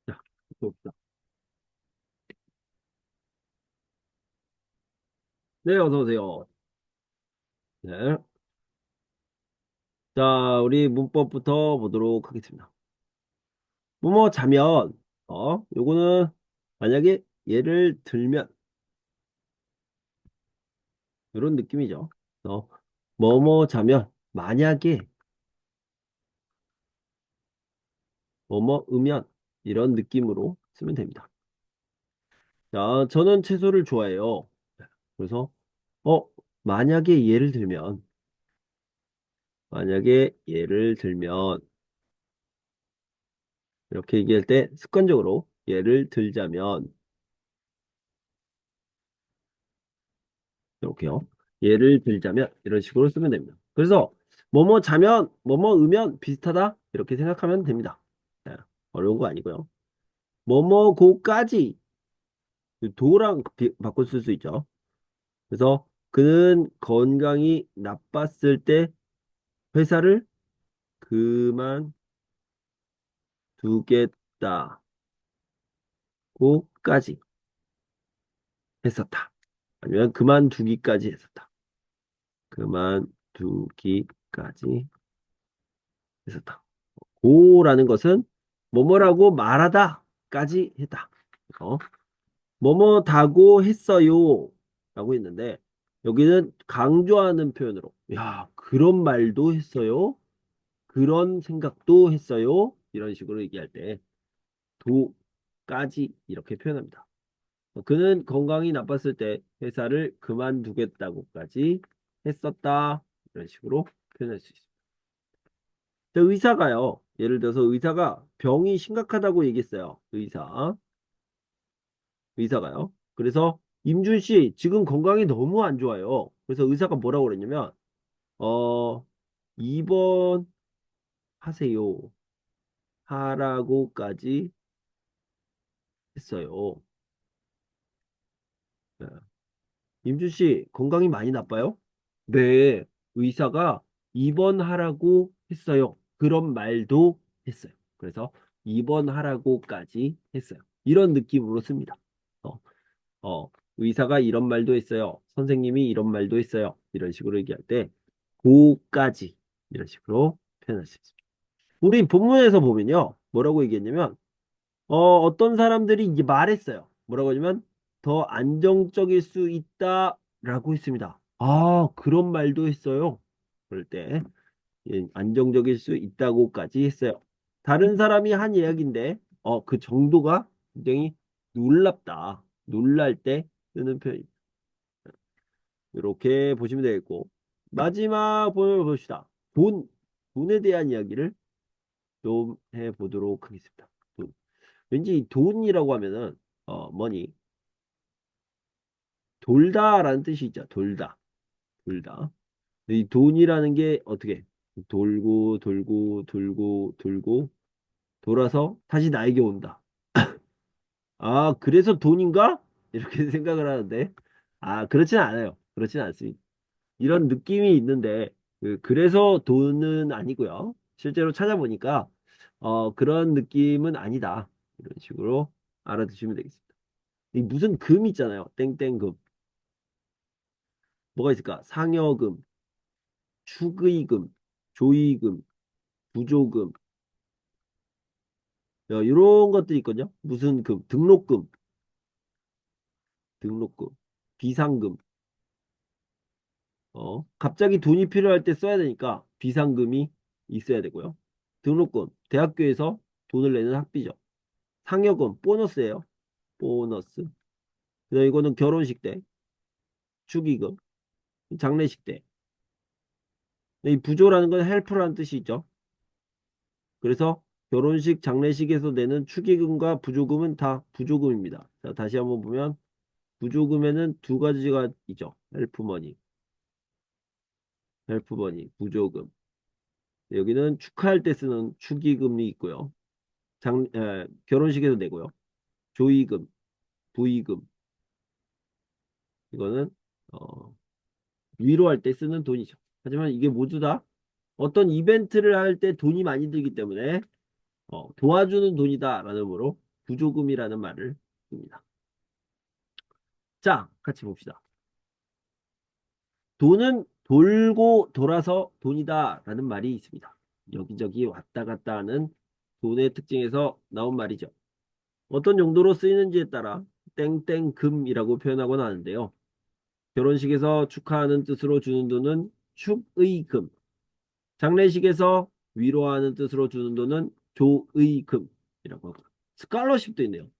자, 봅시다. 네, 어서 오세요. 네. 자, 우리 문법부터 보도록 하겠습니다. 뭐뭐 자면, 요거는 만약에 예를 들면, 이런 느낌이죠. 어, 뭐뭐 자면, 만약에, 뭐뭐 으면, 이런 느낌으로 쓰면 됩니다. 자, 저는 채소를 좋아해요. 그래서, 어, 만약에 예를 들면, 만약에 예를 들면, 이렇게 얘기할 때 습관적으로 예를 들자면, 이렇게요. 예를 들자면 이런 식으로 쓰면 됩니다. 그래서 뭐뭐 자면 뭐뭐 으면 비슷하다 이렇게 생각하면 됩니다. 네, 어려운 거 아니고요. 뭐뭐고까지 도랑 바꿔 쓸 수 있죠. 그래서 그는 건강이 나빴을 때 회사를 그만두겠다고까지 했었다. 아니면 그만두기까지 했었다. 그만두기까지 했었다. 고라는 것은 뭐뭐라고 말하다까지 했다. 어? 뭐뭐다고 했어요 라고 했는데 여기는 강조하는 표현으로 야 그런 말도 했어요. 그런 생각도 했어요. 이런 식으로 얘기할 때 도까지 이렇게 표현합니다. 그는 건강이 나빴을 때 회사를 그만두겠다고까지 했었다. 이런 식으로 표현할 수 있습니다. 근데 의사가요. 예를 들어서 의사가 병이 심각하다고 얘기했어요. 의사가요. 그래서 임준 씨 지금 건강이 너무 안 좋아요. 그래서 의사가 뭐라고 그랬냐면 어 입원하세요 하라고까지 했어요. 네. 임준 씨 건강이 많이 나빠요? 네. 의사가 입원하라고 했어요. 그런 말도 했어요. 그래서 입원하라고까지 했어요. 이런 느낌으로 씁니다. 어, 의사가 이런 말도 했어요. 선생님이 이런 말도 했어요. 이런 식으로 얘기할 때, 고까지 이런 식으로 표현할 수 있습니다. 우리 본문에서 보면요. 뭐라고 얘기했냐면, 어떤 사람들이 이제 말했어요. 뭐라고 하냐면, 더 안정적일 수 있다라고 했습니다. 아, 그런 말도 했어요. 그럴 때, 예, 안정적일 수 있다고까지 했어요. 다른 사람이 한 이야기인데, 그 정도가 굉장히 놀랍다. 놀랄 때 쓰는 표현. 이렇게 보시면 되겠고 마지막 부분을 봅시다. 돈, 돈에 대한 이야기를 좀 해보도록 하겠습니다. 돈. 왠지 이 돈이라고 하면은 뭐니 돌다라는 뜻이 있죠. 돌다, 돌다. 근데 이 돈이라는 게 어떻게 돌고 돌고 돌고 돌고 돌아서 다시 나에게 온다. 아, 그래서 돈인가? 이렇게 생각을 하는데 그렇진 않아요. 그렇진 않습니다. 이런 느낌이 있는데 그래서 돈은 아니고요. 실제로 찾아보니까 그런 느낌은 아니다. 이런 식으로 알아두시면 되겠습니다. 이 무슨 금 있잖아요. 땡땡금. 뭐가 있을까? 상여금, 축의금, 조의금, 부조금. 이런 것들이 있거든요. 무슨 금, 등록금, 등록금, 비상금. 갑자기 돈이 필요할 때 써야 되니까 비상금이 있어야 되고요. 등록금, 대학교에서 돈을 내는 학비죠. 상여금, 보너스예요. 보너스. 그다음 이거는 결혼식 때, 축의금, 장례식 때. 이 부조라는 건 헬프라는 뜻이 있죠. 그래서 결혼식, 장례식에서 내는 축의금과 부조금은 다 부조금입니다. 자, 다시 한번 보면 부조금에는 두 가지가 있죠. 헬프머니, 헬프머니, 부조금. 여기는 축하할 때 쓰는 축의금이 있고요. 결혼식에도 내고요. 조의금, 부의금. 이거는 어, 위로할 때 쓰는 돈이죠. 하지만 이게 모두 다 어떤 이벤트를 할 때 돈이 많이 들기 때문에 도와주는 돈이다라는 의미로 부조금이라는 말을 씁니다. 자, 같이 봅시다. 돈은 돌고 돌아서 돈이다라는 말이 있습니다. 여기저기 왔다 갔다 하는 돈의 특징에서 나온 말이죠. 어떤 용도로 쓰이는지에 따라 땡땡금이라고 표현하곤 하는데요. 결혼식에서 축하하는 뜻으로 주는 돈은 축의금, 장례식에서 위로하는 뜻으로 주는 돈은 조의금이라고 하고, 스칼러십도 있네요.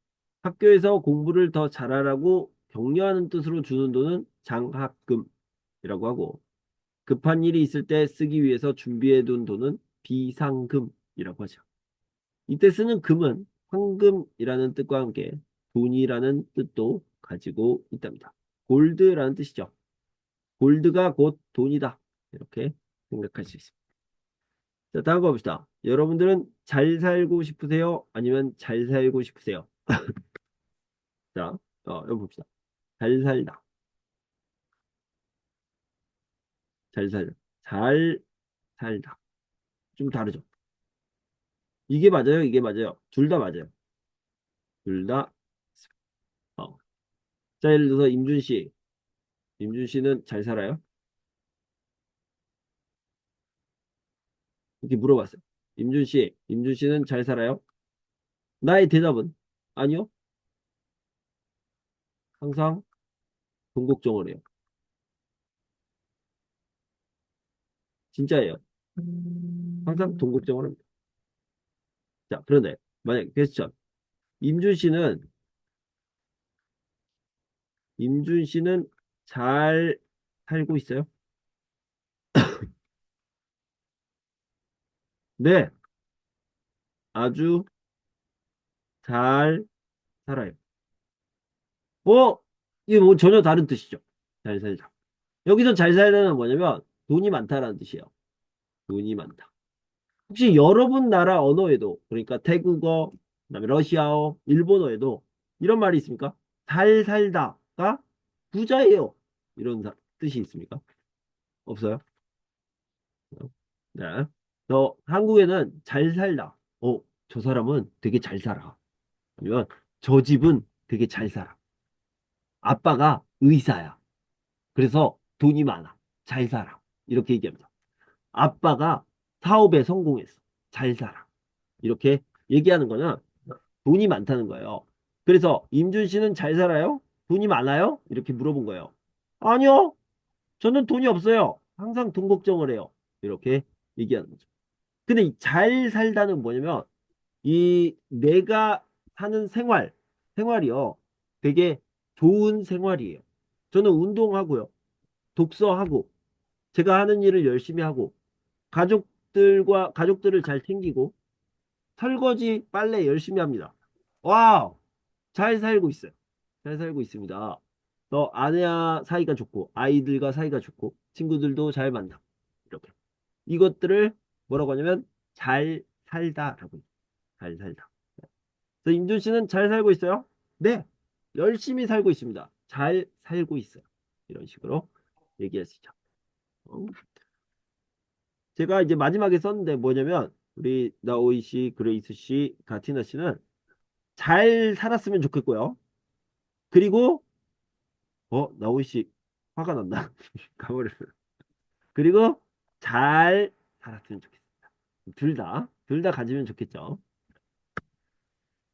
학교에서 공부를 더 잘하라고 격려하는 뜻으로 주는 돈은 장학금이라고 하고, 급한 일이 있을 때 쓰기 위해서 준비해둔 돈은 비상금이라고 하죠. 이때 쓰는 금은 황금이라는 뜻과 함께 돈이라는 뜻도 가지고 있답니다. 골드라는 뜻이죠. 골드가 곧 돈이다. 이렇게 생각할 수 있습니다. 자, 다음 거 봅시다. 여러분들은 잘 살고 싶으세요? 아니면 잘 살고 싶으세요? 자, 여기 봅시다. 잘 살다. 잘 살다. 잘 살다. 좀 다르죠? 이게 맞아요? 이게 맞아요? 둘 다 맞아요. 둘 다. 어. 자, 예를 들어서 임준 씨. 임준 씨는 잘 살아요? 이렇게 물어봤어요. 임준 씨, 임준 씨는 잘 살아요? 나의 대답은 아니요. 항상 동국정을 해요. 진짜예요. 항상 동국정을 합니다. 자, 그런데 만약 퀘스천. 임준 씨는 임준 씨는 잘 살고 있어요? 네, 아주 잘 살아요. 어? 이게 뭐 전혀 다른 뜻이죠. 잘 살자. 여기서 잘 살다는 뭐냐면 돈이 많다라는 뜻이에요. 돈이 많다. 혹시 여러분 나라 언어에도 그러니까 태국어, 그다음에 러시아어, 일본어에도 이런 말이 있습니까? 잘 살다가 부자예요. 이런 뜻이 있습니까? 없어요? 네. 한국에는 잘 살다. 저 사람은 되게 잘 살아. 아니면 저 집은 되게 잘 살아. 아빠가 의사야. 그래서 돈이 많아. 잘 살아. 이렇게 얘기합니다. 아빠가 사업에 성공했어. 잘 살아. 이렇게 얘기하는 거는 돈이 많다는 거예요. 그래서 임준 씨는 잘 살아요? 돈이 많아요? 이렇게 물어본 거예요. 아니요. 저는 돈이 없어요. 항상 돈 걱정을 해요. 이렇게 얘기하는 거죠. 근데 이 잘 살다는 뭐냐면 이 내가 사는 생활이요. 되게 좋은 생활이에요. 저는 운동하고요. 독서하고 제가 하는 일을 열심히 하고 가족들을 잘 챙기고 설거지, 빨래 열심히 합니다. 와우! 잘 살고 있어요. 잘 살고 있습니다. 아내와 사이가 좋고 아이들과 사이가 좋고 친구들도 잘 만나고 이렇게 이것들을 뭐라고 하냐면 잘 살다라고 해요. 잘 살다. 그래서 임준 씨는 잘 살고 있어요? 네. 열심히 살고 있습니다. 잘 살고 있어요. 이런 식으로 얘기할 수 있죠. 어? 제가 이제 마지막에 썼는데 뭐냐면 우리 나오이 씨, 그레이스 씨, 가티나 씨는 잘 살았으면 좋겠고요. 그리고 나오이 씨 화가 난다. 가버렸어요. 그리고 잘 살았으면 좋겠습니다. 둘 다 가지면 좋겠죠.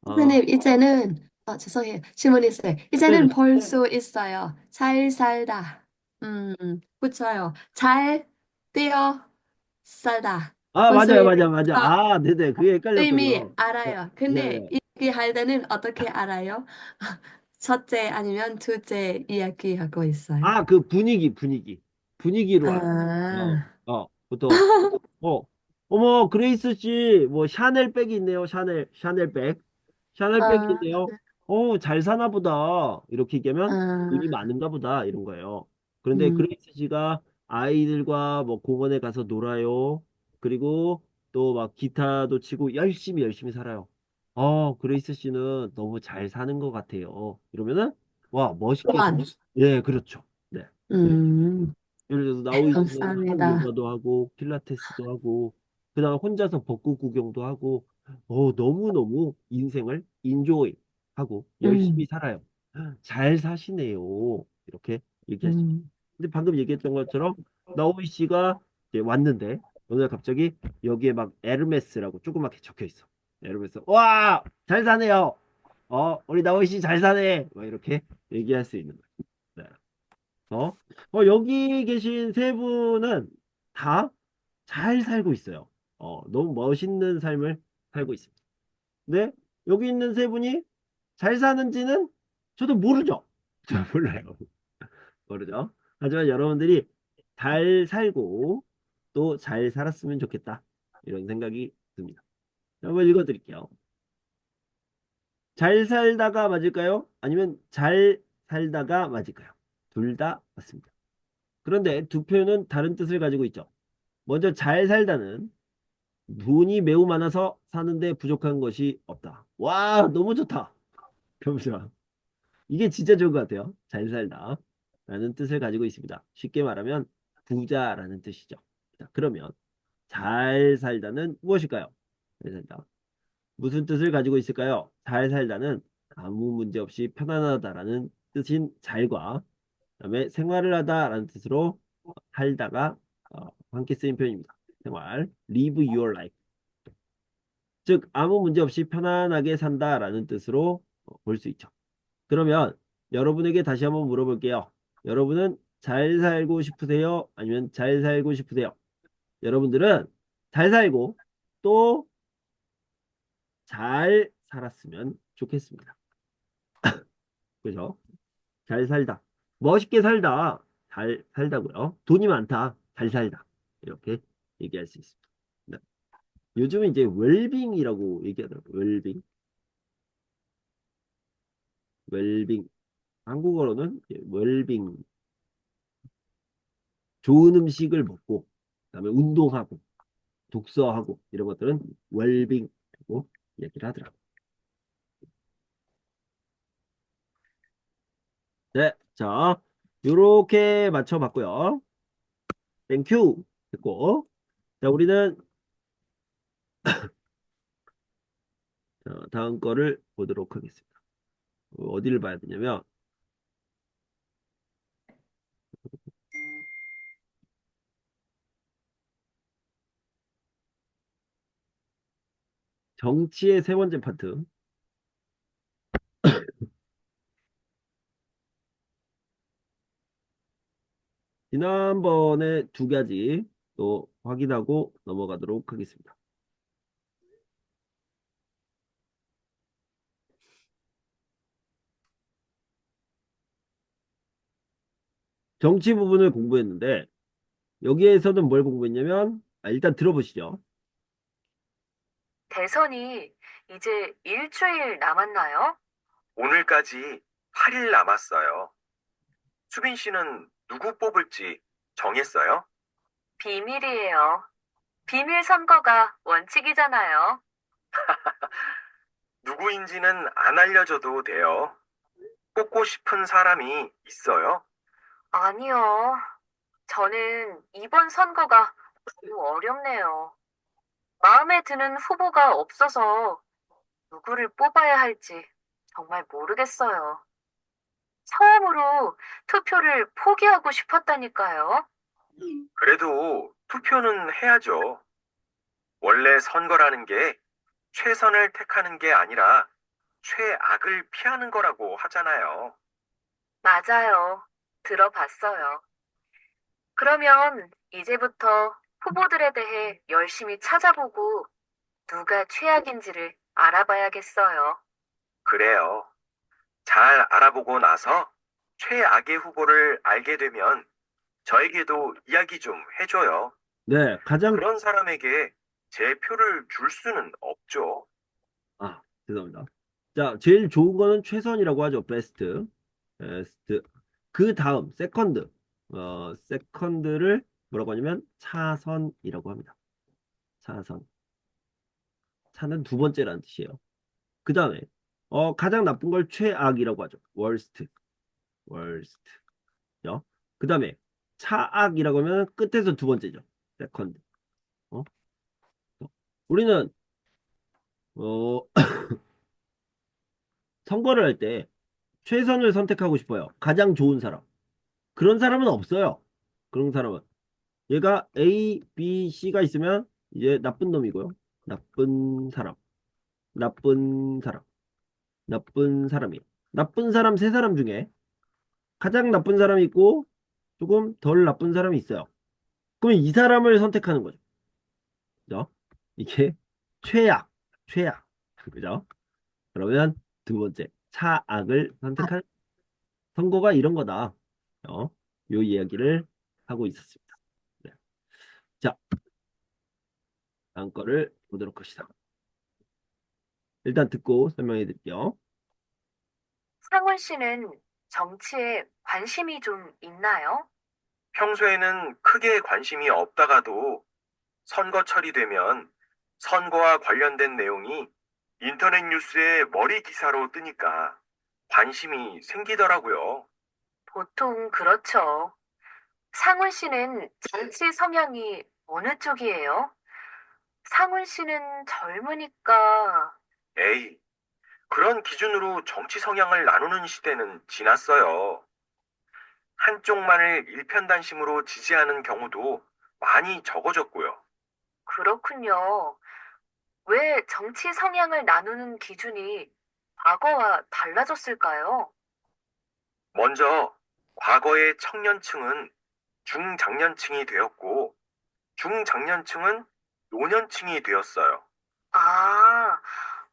어, 선생님, 이제는, 죄송해요. 질문 있어요. 네네. 이제는 볼 수 있어요. 잘 살다. 붙여요. 잘 뛰어 살다. 아, 무슨 맞아요, 의미, 맞아, 맞아. 어, 아, 네네. 그게 의미 헷갈렸군요. 알아요. 근데 네네. 이야기할 때는 어떻게 알아요? 첫째 아니면 둘째 이야기하고 있어요. 그 분위기로 알아요. 아, 보통, 어, 어머, 그레이스 씨, 뭐, 샤넬백이 있네요. 샤넬백. 샤넬백이 아, 있네요. 잘 사나 보다. 이렇게 얘기하면 돈이 아, 많은가 보다. 이런 거예요. 그런데 음, 그레이스 씨가 아이들과 뭐 공원에 가서 놀아요. 그리고 또 막 기타도 치고 열심히 살아요. 그레이스 씨는 너무 잘 사는 것 같아요. 이러면은, 와, 멋있게, 또한, 예, 그렇죠. 네. 이렇게. 음. 예를 들어서 나우이 씨는 한 감사합니다. 요가도 하고 필라테스도 하고 그다음에 혼자서 벚꽃 구경도 하고 너무너무 인생을 인조이 하고 열심히 음, 살아요. 잘 사시네요. 이렇게 얘기할 수 있죠. 음, 근데 방금 얘기했던 것처럼 나우이 씨가 이제 왔는데 오늘 갑자기 여기에 막 에르메스라고 조그맣게 적혀 있어. 에르메스. 와, 잘 사네요. 우리 나우이 씨 잘 사네. 막 이렇게 얘기할 수 있는 거예요. 네. 어? 여기 계신 세 분은 다 잘 살고 있어요. 너무 멋있는 삶을 살고 있습니다. 근데 여기 있는 세 분이 잘 사는지는 저도 모르죠. 저 몰라요. 모르죠. 하지만 여러분들이 잘 살고 또 잘 살았으면 좋겠다. 이런 생각이 듭니다. 한번 읽어드릴게요. 잘 살다가 맞을까요? 아니면 잘 살다가 맞을까요? 둘 다 맞습니다. 그런데 두 표현은 다른 뜻을 가지고 있죠. 먼저 잘 살다는 돈이 매우 많아서 사는데 부족한 것이 없다. 와, 너무 좋다. 병수야. 이게 진짜 좋은 것 같아요. 잘 살다. 라는 뜻을 가지고 있습니다. 쉽게 말하면 부자라는 뜻이죠. 자, 그러면 잘 살다는 무엇일까요? 잘 살다. 무슨 뜻을 가지고 있을까요? 잘 살다는 아무 문제 없이 편안하다라는 뜻인 잘과 그다음에 생활을 하다라는 뜻으로 살다가 함께 쓰인 표현입니다. 생활, live your life. 즉 아무 문제 없이 편안하게 산다라는 뜻으로 볼 수 있죠. 그러면 여러분에게 다시 한번 물어볼게요. 여러분은 잘 살고 싶으세요? 아니면 잘 살고 싶으세요? 여러분들은 잘 살고 또 잘 살았으면 좋겠습니다. 그죠? 잘 살다. 멋있게 살다. 잘 살다고요. 돈이 많다. 잘 살다. 이렇게 얘기할 수 있습니다. 네. 요즘은 이제 웰빙이라고 얘기하더라고요. 웰빙. 웰빙. 한국어로는 웰빙. 좋은 음식을 먹고, 그다음에 운동하고, 독서하고, 이런 것들은 웰빙이라고 얘기를 하더라고요. 네. 자, 요렇게 맞춰봤고요. 땡큐. 됐고. 자, 우리는 다음 거를 보도록 하겠습니다. 어디를 봐야 되냐면, 정치의 세 번째 파트. 지난번에 두 가지 또 확인하고 넘어가도록 하겠습니다. 정치 부분을 공부했는데, 여기에서는 뭘 공부했냐면, 일단 들어보시죠. 대선이 이제 일주일 남았나요? 오늘까지 8일 남았어요. 수빈 씨는 누구 뽑을지 정했어요? 비밀이에요. 비밀 선거가 원칙이잖아요. 누구인지는 안 알려줘도 돼요. 뽑고 싶은 사람이 있어요? 아니요. 저는 이번 선거가 너무 어렵네요. 마음에 드는 후보가 없어서 누구를 뽑아야 할지 정말 모르겠어요. 처음으로 투표를 포기하고 싶었다니까요. 그래도 투표는 해야죠. 원래 선거라는 게 최선을 택하는 게 아니라 최악을 피하는 거라고 하잖아요. 맞아요. 들어봤어요. 그러면 이제부터 후보들에 대해 열심히 찾아보고 누가 최악인지를 알아봐야겠어요. 그래요. 잘 알아보고 나서 최악의 후보를 알게 되면 저에게도 이야기 좀 해줘요. 네, 가장, 그런 사람에게 제 표를 줄 수는 없죠. 죄송합니다. 자, 제일 좋은 거는 최선이라고 하죠. 베스트. 베스트. 그 다음, 세컨드. 세컨드를 뭐라고 하냐면 차선이라고 합니다. 차선. 차는 두 번째라는 뜻이에요. 그 다음에, 가장 나쁜 걸 최악이라고 하죠. 월스트. 월스트. 그 다음에, 차악이라고 하면 끝에서 두 번째죠. 세컨드. 어? 우리는 어, 선거를 할 때 최선을 선택하고 싶어요. 가장 좋은 사람. 그런 사람은 없어요. 그런 사람은. 얘가 A, B, C가 있으면 이제 나쁜 놈이고요. 나쁜 사람. 나쁜 사람. 나쁜 사람이에요. 나쁜 사람 세 사람 중에 가장 나쁜 사람이 있고 조금 덜 나쁜 사람이 있어요. 그러면 이 사람을 선택하는 거죠. 그죠? 이게 최악, 최악. 그죠? 그러면 두 번째, 차악을 선택할 선거가 이런 거다. 요 이야기를 하고 있었습니다. 네. 자, 다음 거를 보도록 합시다. 일단 듣고 설명해 드릴게요. 상훈 씨는 정치에 관심이 좀 있나요? 평소에는 크게 관심이 없다가도 선거철이 되면 선거와 관련된 내용이 인터넷 뉴스에 머리 기사로 뜨니까 관심이 생기더라고요. 보통 그렇죠. 상훈 씨는 정치 성향이 어느 쪽이에요? 상훈 씨는 젊으니까. 에이, 그런 기준으로 정치 성향을 나누는 시대는 지났어요. 한쪽만을 일편단심으로 지지하는 경우도 많이 적어졌고요. 그렇군요. 왜 정치 성향을 나누는 기준이 과거와 달라졌을까요? 먼저 과거의 청년층은 중장년층이 되었고 중장년층은 노년층이 되었어요. 아,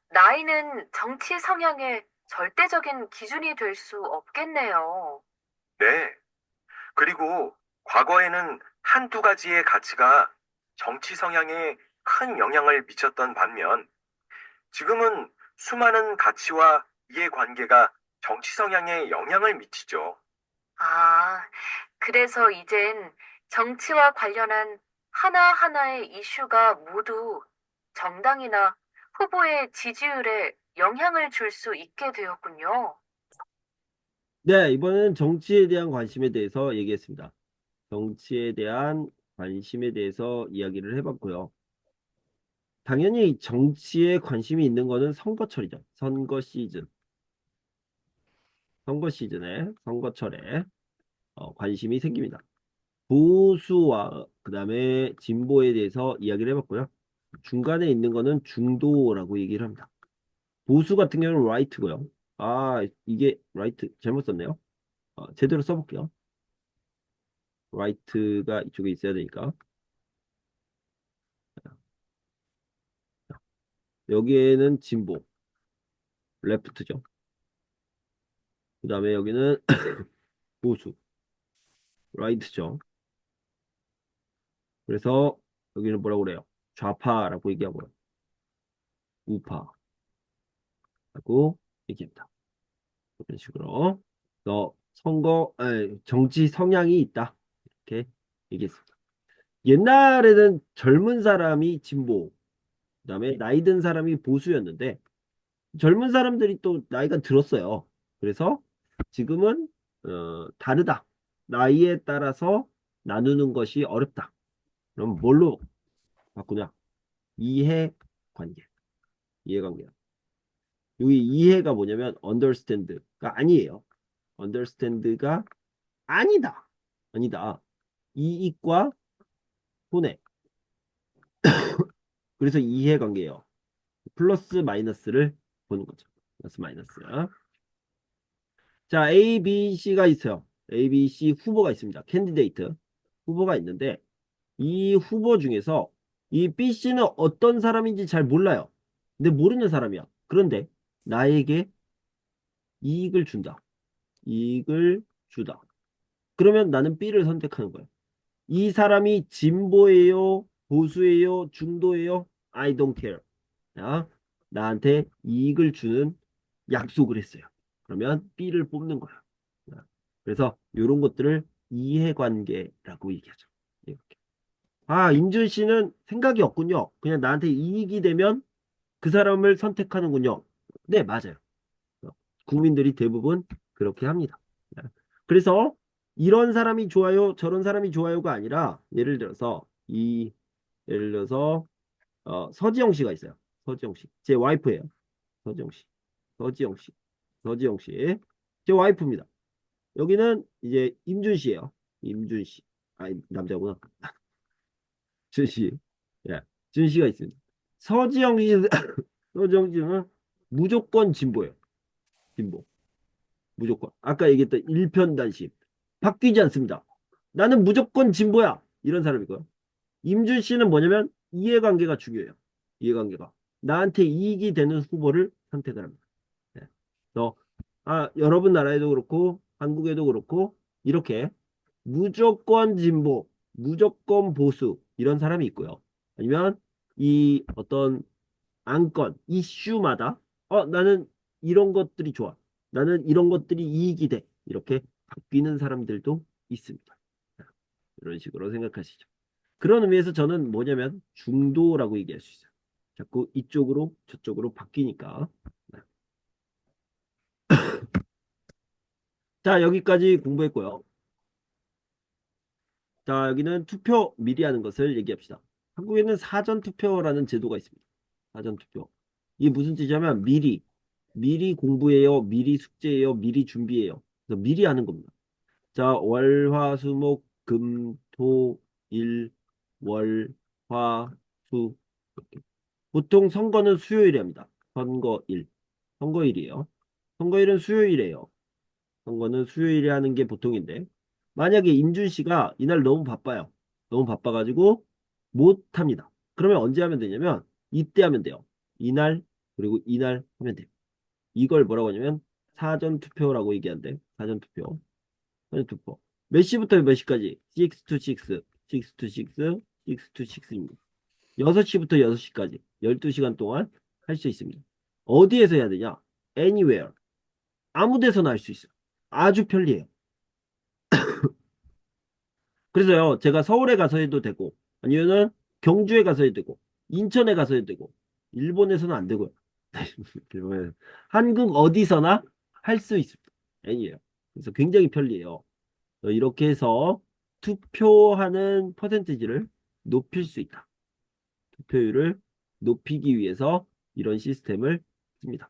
나이는 정치 성향의 절대적인 기준이 될 수 없겠네요. 네. 그리고 과거에는 한두 가지의 가치가 정치 성향에 큰 영향을 미쳤던 반면 지금은 수많은 가치와 이해관계가 정치 성향에 영향을 미치죠. 아, 그래서 이젠 정치와 관련한 하나하나의 이슈가 모두 정당이나 후보의 지지율에 영향을 줄 수 있게 되었군요. 네, 이번에는 정치에 대한 관심에 대해서 얘기했습니다. 정치에 대한 관심에 대해서 이야기를 해봤고요. 당연히 정치에 관심이 있는 거는 선거철이죠. 선거 시즌. 선거 시즌에, 선거철에 관심이 생깁니다. 보수와 그 다음에 진보에 대해서 이야기를 해봤고요. 중간에 있는 거는 중도라고 얘기를 합니다. 보수 같은 경우는 라이트고요. 아, 이게 라이트 잘못 썼네요. 제대로 써볼게요. 라이트가 이쪽에 있어야 되니까. 여기에는 진보, 레프트죠. 그 다음에 여기는 보수, 라이트죠. 그래서 여기는 뭐라고 그래요? 좌파라고 얘기하고요. 우파라고 얘기합니다. 이런 식으로. 그래서 정치 성향이 있다. 이렇게 얘기했습니다. 옛날에는 젊은 사람이 진보, 그 다음에 나이 든 사람이 보수였는데, 젊은 사람들이 또 나이가 들었어요. 그래서 지금은 다르다. 나이에 따라서 나누는 것이 어렵다. 그럼 뭘로 바꾸냐? 이해관계. 이해관계. 여기 이해가 뭐냐면 understand가 아니에요. understand가 아니다. 아니다. 이익과 손해. 그래서 이해관계예요. 플러스 마이너스를 보는 거죠. 플러스 마이너스. 자, A, B, C가 있어요. A, B, C 후보가 있습니다. 캔디데이트 후보가 있는데 이 후보 중에서 이 B, C는 어떤 사람인지 잘 몰라요. 근데 모르는 사람이야. 그런데 나에게 이익을 준다. 이익을 주다. 그러면 나는 B를 선택하는 거예요. 이 사람이 진보예요? 보수예요? 중도예요? I don't care. 야, 나한테 이익을 주는 약속을 했어요. 그러면 B를 뽑는 거야. 그래서 이런 것들을 이해관계라고 얘기하죠. 이렇게. 아, 임준 씨는 생각이 없군요. 그냥 나한테 이익이 되면 그 사람을 선택하는군요. 네, 맞아요. 국민들이 대부분 그렇게 합니다. 그래서 이런 사람이 좋아요, 저런 사람이 좋아요가 아니라 예를 들어서 서지영 씨가 있어요. 서지영 씨. 제 와이프예요. 서지영 씨. 서지영 씨. 서지영 씨. 제 와이프입니다. 여기는 이제 임준 씨예요. 임준 씨. 아, 남자구나. 준 씨. 예. 준 씨가 있습니다. 서지영 씨, 서지영 씨는 무조건 진보예요. 진보. 무조건. 아까 얘기했던 일편단심. 바뀌지 않습니다. 나는 무조건 진보야. 이런 사람이고요. 임준 씨는 뭐냐면 이해관계가 중요해요. 이해관계가. 나한테 이익이 되는 후보를 선택을 합니다. 네. 그래서 여러분 나라에도 그렇고 한국에도 그렇고 이렇게 무조건 진보, 무조건 보수 이런 사람이 있고요. 아니면 이 어떤 안건, 이슈마다 나는 이런 것들이 좋아. 나는 이런 것들이 이익이 돼. 이렇게 바뀌는 사람들도 있습니다. 이런 식으로 생각하시죠. 그런 의미에서 저는 뭐냐면 중도라고 얘기할 수 있어요. 자꾸 이쪽으로 저쪽으로 바뀌니까. 자, 여기까지 공부했고요. 자, 여기는 투표 미리 하는 것을 얘기합시다. 한국에는 사전투표라는 제도가 있습니다. 사전투표. 이게 무슨 뜻이냐면 미리 공부해요. 미리 숙제해요. 미리 준비해요. 그래서 미리 하는 겁니다. 자, 월, 화, 수, 목, 금, 토, 일, 월, 화, 수. 이렇게. 보통 선거는 수요일에 합니다. 선거일. 선거일이에요. 선거일은 수요일이에요. 선거는 수요일에 하는 게 보통인데 만약에 임준 씨가 이날 너무 바빠요. 너무 바빠가지고 못 합니다. 그러면 언제 하면 되냐면 이때 하면 돼요. 이날 그리고 이날 하면 돼요. 이걸 뭐라고 하냐면 사전투표라고 얘기하는데 사전투표. 사전투표. 몇 시부터 몇 시까지? 6 to 6, 6 to 6, 6 to 6입니다. 6시부터 6시까지 12시간 동안 할 수 있습니다. 어디에서 해야 되냐? Anywhere. 아무 데서나 할 수 있어요. 아주 편리해요. 그래서요, 제가 서울에 가서 해도 되고, 아니면은 경주에 가서 해도 되고, 인천에 가서 해도 되고, 일본에서는 안 되고요. 일본에는. 한국 어디서나 할 수 있습니다. 아니에요. 그래서 굉장히 편리해요. 이렇게 해서 투표하는 퍼센티지를 높일 수 있다. 투표율을 높이기 위해서 이런 시스템을 씁니다.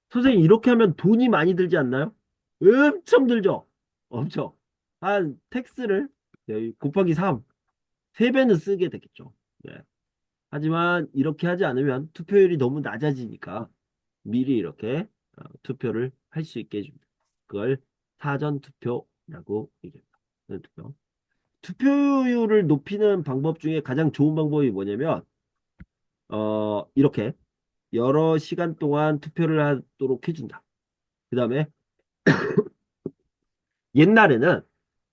선생님, 이렇게 하면 돈이 많이 들지 않나요? 엄청 들죠? 엄청. 한 텍스를 곱하기 3, 3배는 쓰게 되겠죠. 네. 하지만 이렇게 하지 않으면 투표율이 너무 낮아지니까 미리 이렇게 투표를 할 수 있게 해줍니다. 그걸 사전투표라고 얘기합니다. 사전투표. 투표율을 높이는 방법 중에 가장 좋은 방법이 뭐냐면 이렇게 여러 시간 동안 투표를 하도록 해준다. 그 다음에 옛날에는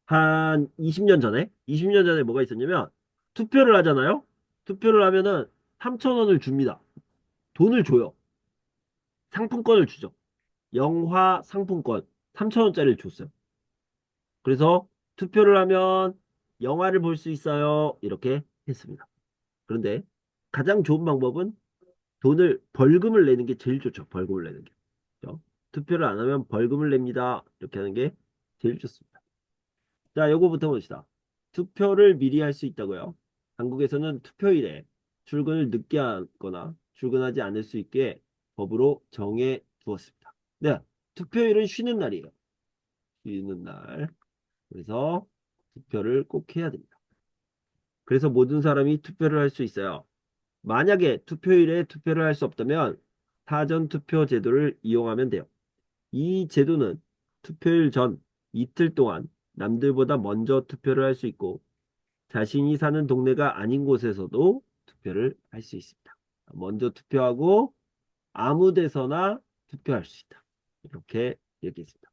한 20년 전에 뭐가 있었냐면 투표를 하잖아요. 투표를 하면은 3,000원을 줍니다. 돈을 줘요. 상품권을 주죠. 영화 상품권 3,000원짜리를 줬어요. 그래서 투표를 하면 영화를 볼 수 있어요. 이렇게 했습니다. 그런데 가장 좋은 방법은 벌금을 내는 게 제일 좋죠. 벌금을 내는 게. 그죠? 투표를 안 하면 벌금을 냅니다. 이렇게 하는 게 제일 좋습니다. 자, 요거부터 봅시다. 투표를 미리 할 수 있다고요. 한국에서는 투표일에 출근을 늦게 하거나 출근하지 않을 수 있게 법으로 정해 두었습니다. 네, 투표일은 쉬는 날이에요. 쉬는 날. 그래서 투표를 꼭 해야 됩니다. 그래서 모든 사람이 투표를 할 수 있어요. 만약에 투표일에 투표를 할 수 없다면 사전투표 제도를 이용하면 돼요. 이 제도는 투표일 전 이틀 동안 남들보다 먼저 투표를 할 수 있고 자신이 사는 동네가 아닌 곳에서도 투표를 할 수 있습니다. 먼저 투표하고 아무 데서나 투표할 수 있다. 이렇게 얘기했습니다.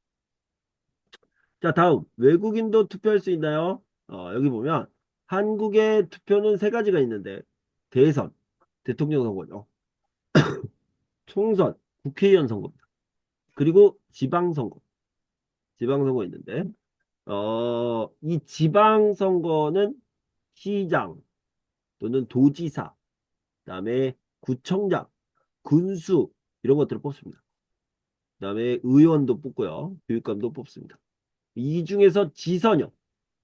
자, 다음 외국인도 투표할 수 있나요? 여기 보면 한국의 투표는 세 가지가 있는데 대선, 대통령 선거죠. 총선, 국회의원 선거입니다. 그리고 지방선거, 지방선거 있는데 이 지방선거는 시장 또는 도지사, 그다음에 구청장, 군수 이런 것들을 뽑습니다. 그다음에 의원도 뽑고요. 교육감도 뽑습니다. 이 중에서 지선이요.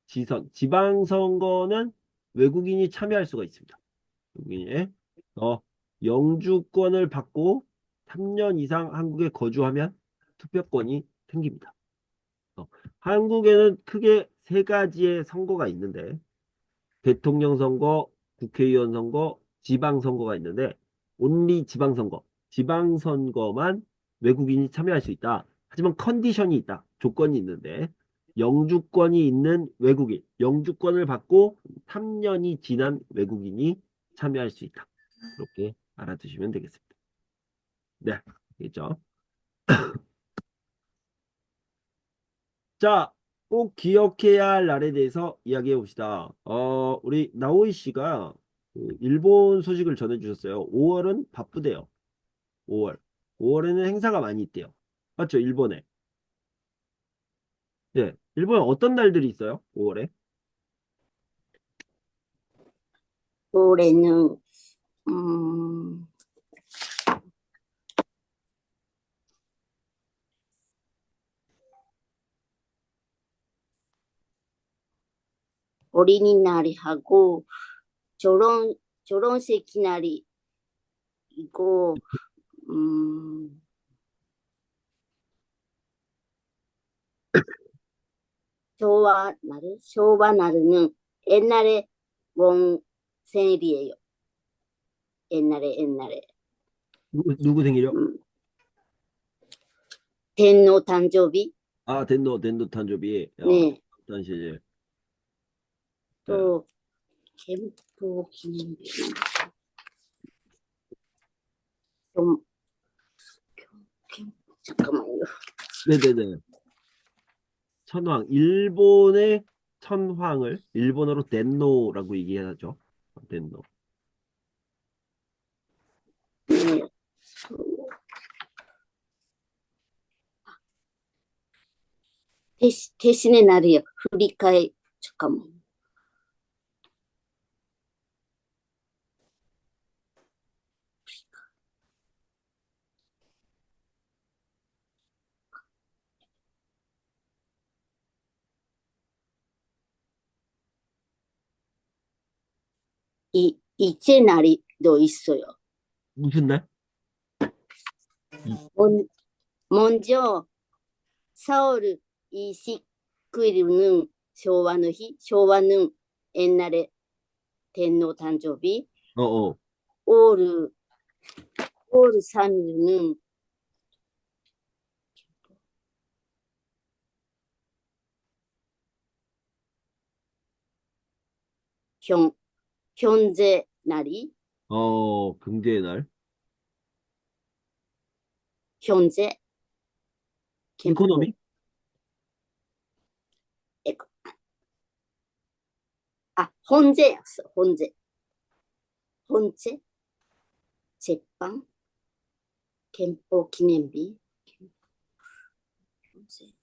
지선. 지방선거는 외국인이 참여할 수가 있습니다. 외국인이 영주권을 받고 3년 이상 한국에 거주하면 투표권이 생깁니다. 한국에는 크게 세 가지의 선거가 있는데 대통령 선거, 국회의원 선거, 지방선거가 있는데 온리 지방선거, 지방선거만 외국인이 참여할 수 있다. 하지만 컨디션이 있다. 조건이 있는데 영주권이 있는 외국인, 영주권을 받고 3년이 지난 외국인이 참여할 수 있다. 이렇게 알아두시면 되겠습니다. 네, 알겠죠? 자, 꼭 기억해야 할 날에 대해서 이야기해 봅시다. 우리 나오이 씨가 그 일본 소식을 전해주셨어요. 5월은 바쁘대요. 5월. 5월에는 행사가 많이 있대요. 맞죠? 일본에. 네. 일본에 어떤 날들이 있어요? 5월에? 올해는 음, 어린이날하고 결혼식 날이고 음,昭和날은 옛날에 원 생일이에요. 옛날에. 누구 생일이요? 음,天皇誕生日 아, 덴도 탄조비. 네. 단시일. 네. 또憲法 기념일 좀 잠깐만요. 네네네. 천황. 일본의 천황을 일본어로 덴노라고 얘기하죠. 덴노. 네. 대신의 날이에요. 잠깐만. 이제 날이도 있어요. 무슨 날? 먼- 먼저 4월 29일은昭和の日.昭和는 옛날에天皇誕生日. 어어. 5월 3일은 현재 날이 경제의 날. 현재 이코노미? 헌재였어. 헌재 재판憲法 기념비. 헌재.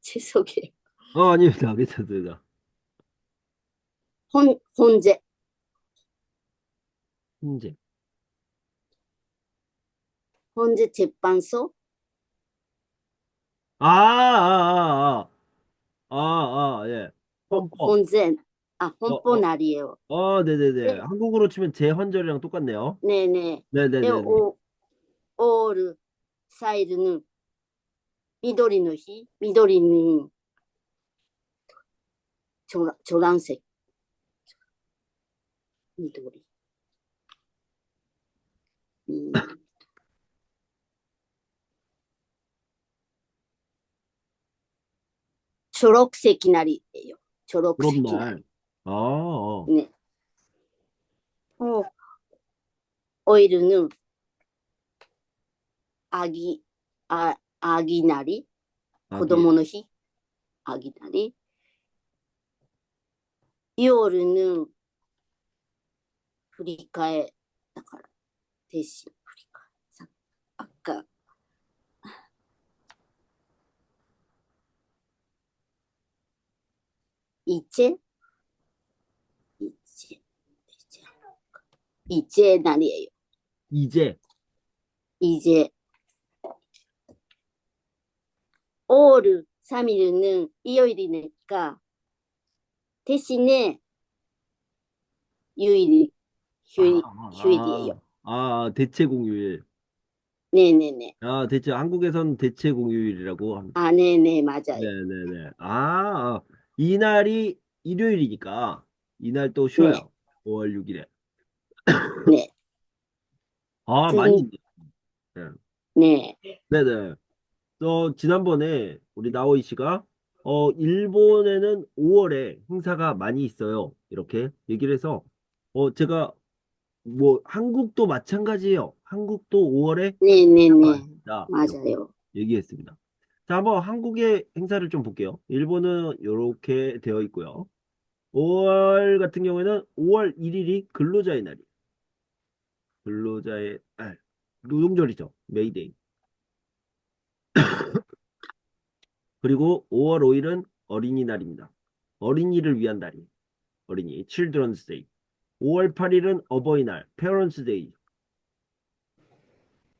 죄송해요. 아닙니다. 괜찮습니다. 헌재 훈제. 헌재 재판소. 예. 어, 헌법. 헌재 어, 헌법 어, 날이에요. 네네네. 네, 한국어로 치면 제헌절이랑 똑같네요. 네네. 네, 네네네. 5월 4일은 緑の日. 緑는 노란색.緑. 초록색 날이에요. 초록색 날. 그런 날. 아, 네. 오일은 아기 날이. 子供の日. 아기 날이. 2월은 振り替えだから、대신振り替え。아까 이제 날이에요. 이제. 이제 5월 3일은 일요일이니까 대신에 휴일, 휴일이에요. 대체 공휴일. 네네네. 한국에선 대체 공휴일이라고 합니다. 아, 네네, 맞아요. 네네네. 이날이 일요일이니까 이날 또 네, 쉬어요. 5월 6일에. 네, 많이 등, 있네. 네. 네, 네네. 지난번에 우리 나오이 씨가 일본에는 5월에 행사가 많이 있어요. 이렇게 얘기를 해서 제가 뭐 한국도 마찬가지예요. 한국도 5월에 행사가 네네네, 있다. 이렇게 맞아요. 얘기했습니다. 자, 한번 한국의 행사를 좀 볼게요. 일본은 이렇게 되어 있고요. 5월 같은 경우에는 5월 1일이 근로자의 날이에요. 근로자의 날. 노동절이죠. 메이데이. 그리고 5월 5일은 어린이날입니다. 어린이를 위한 날이에요. 어린이, Children's Day. 5월 8일은 어버이날, Parents Day.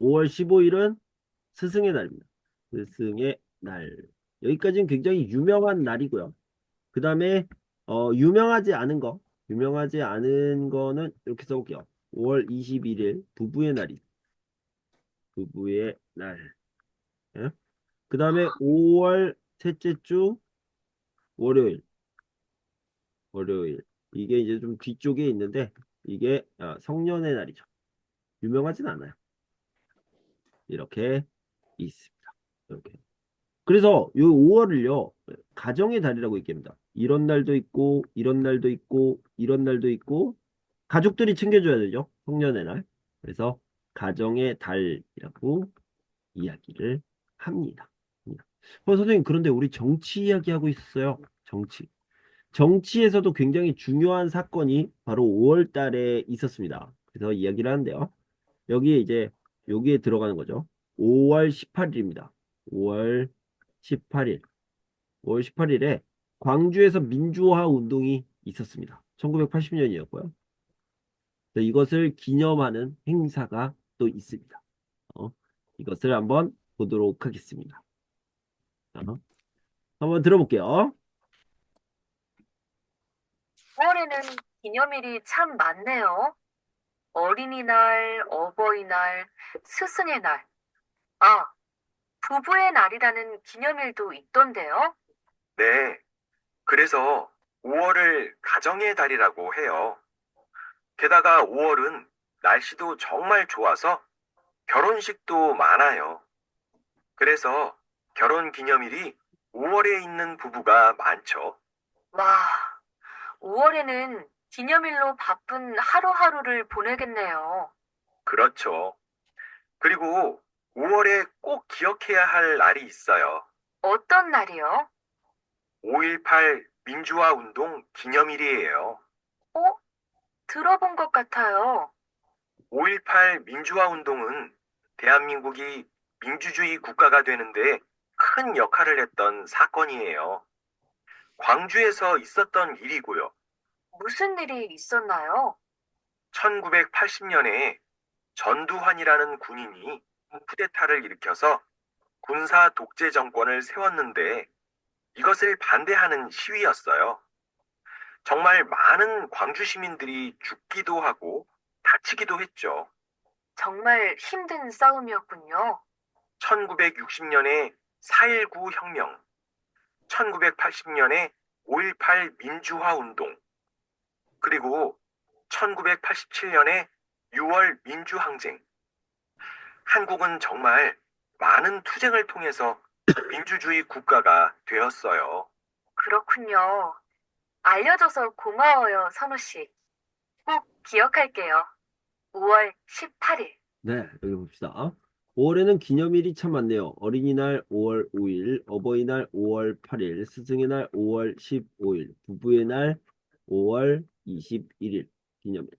5월 15일은 스승의 날입니다. 스승의 날. 여기까지는 굉장히 유명한 날이고요. 그 다음에 유명하지 않은 거는 이렇게 써볼게요. 5월 21일 부부의 날이 부부의 날. 예? 그 다음에 5월 셋째 주 월요일. 월요일. 이게 이제 좀 뒤쪽에 있는데 이게 성년의 날이죠. 유명하진 않아요. 이렇게 있습니다. 이렇게. 그래서 이 5월을요 가정의 달이라고 얘기합니다. 이런 날도 있고 이런 날도 있고 이런 날도 있고 가족들이 챙겨줘야 되죠. 성년의 날. 그래서 가정의 달이라고 이야기를 합니다. 선생님, 그런데 우리 정치 이야기하고 있었어요. 정치. 정치에서도 굉장히 중요한 사건이 바로 5월 달에 있었습니다. 그래서 이야기를 하는데요. 여기에 이제 여기에 들어가는 거죠. 5월 18일입니다. 5월 18일. 5월 18일에 광주에서 민주화 운동이 있었습니다. 1980년이었고요. 이것을 기념하는 행사가 또 있습니다. 이것을 한번 보도록 하겠습니다. 한번 들어볼게요. 5월에는 기념일이 참 많네요. 어린이날, 어버이날, 스승의 날. 아, 부부의 날이라는 기념일도 있던데요. 네. 그래서 5월을 가정의 달이라고 해요. 게다가 5월은 날씨도 정말 좋아서 결혼식도 많아요. 그래서 결혼 기념일이 5월에 있는 부부가 많죠. 와, 5월에는 기념일로 바쁜 하루하루를 보내겠네요. 그렇죠. 그리고 5월에 꼭 기억해야 할 날이 있어요. 어떤 날이요? 5.18 민주화 운동 기념일이에요. 어? 들어본 것 같아요. 5.18 민주화 운동은 대한민국이 민주주의 국가가 되는데 큰 역할을 했던 사건이에요. 광주에서 있었던 일이고요. 무슨 일이 있었나요? 1980년에 전두환이라는 군인이 쿠데타를 일으켜서 군사 독재 정권을 세웠는데 이것을 반대하는 시위였어요. 정말 많은 광주 시민들이 죽기도 하고 다치기도 했죠. 정말 힘든 싸움이었군요. 1960년에 4.19 혁명, 1980년에 5.18 민주화 운동, 그리고 1987년에 6월 민주항쟁. 한국은 정말 많은 투쟁을 통해서 민주주의 국가가 되었어요. 그렇군요. 알려줘서 고마워요, 선우 씨. 꼭 기억할게요. 5월 18일. 네, 여기 봅시다. 5월에는 기념일이 참 많네요. 어린이날 5월 5일, 어버이날 5월 8일, 스승의 날 5월 15일, 부부의 날 5월 21일 기념일.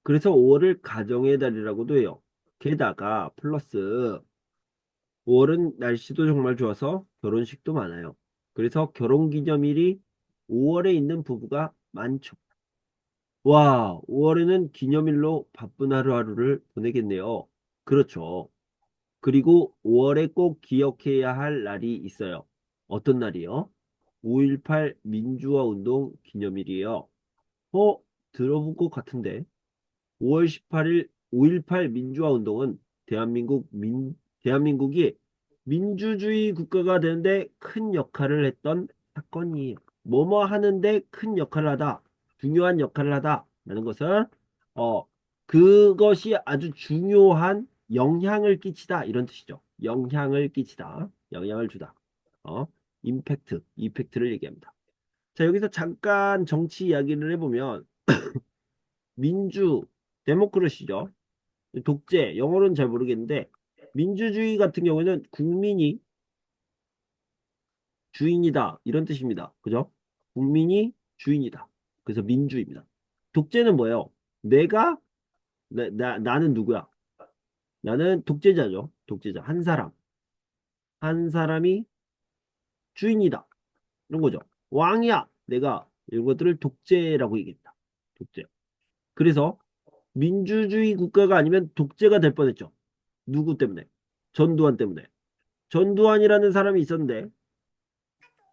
그래서 5월을 가정의 달이라고도 해요. 게다가 플러스 5월은 날씨도 정말 좋아서 결혼식도 많아요. 그래서 결혼기념일이 5월에 있는 부부가 많죠. 와, 5월에는 기념일로 바쁜 하루하루를 보내겠네요. 그렇죠. 그리고 5월에 꼭 기억해야 할 날이 있어요. 어떤 날이요? 5.18 민주화 운동 기념일이에요. 들어본 것 같은데. 5월 18일 5.18 민주화 운동은 대한민국이 민주주의 국가가 되는데 큰 역할을 했던 사건이에요. 뭐뭐 하는데 큰 역할을 하다, 중요한 역할을 하다라는 것은 어 그것이 아주 중요한 영향을 끼치다 이런 뜻이죠. 영향을 끼치다, 영향을 주다. 어, 이펙트를 얘기합니다. 자, 여기서 잠깐 정치 이야기를 해보면 민주, 데모크라시죠. 독재, 영어로는 잘 모르겠는데 민주주의 같은 경우에는 국민이 주인이다 이런 뜻입니다. 그죠? 국민이 주인이다. 그래서 민주입니다. 독재는 뭐예요? 나는 누구야? 나는 독재자죠. 독재자. 한 사람이 주인이다. 이런 거죠. 왕이야. 내가 이런 것들을 독재라고 얘기합니다. 독재. 그래서 민주주의 국가가 아니면 독재가 될 뻔했죠. 누구 때문에? 전두환 때문에. 전두환이라는 사람이 있었는데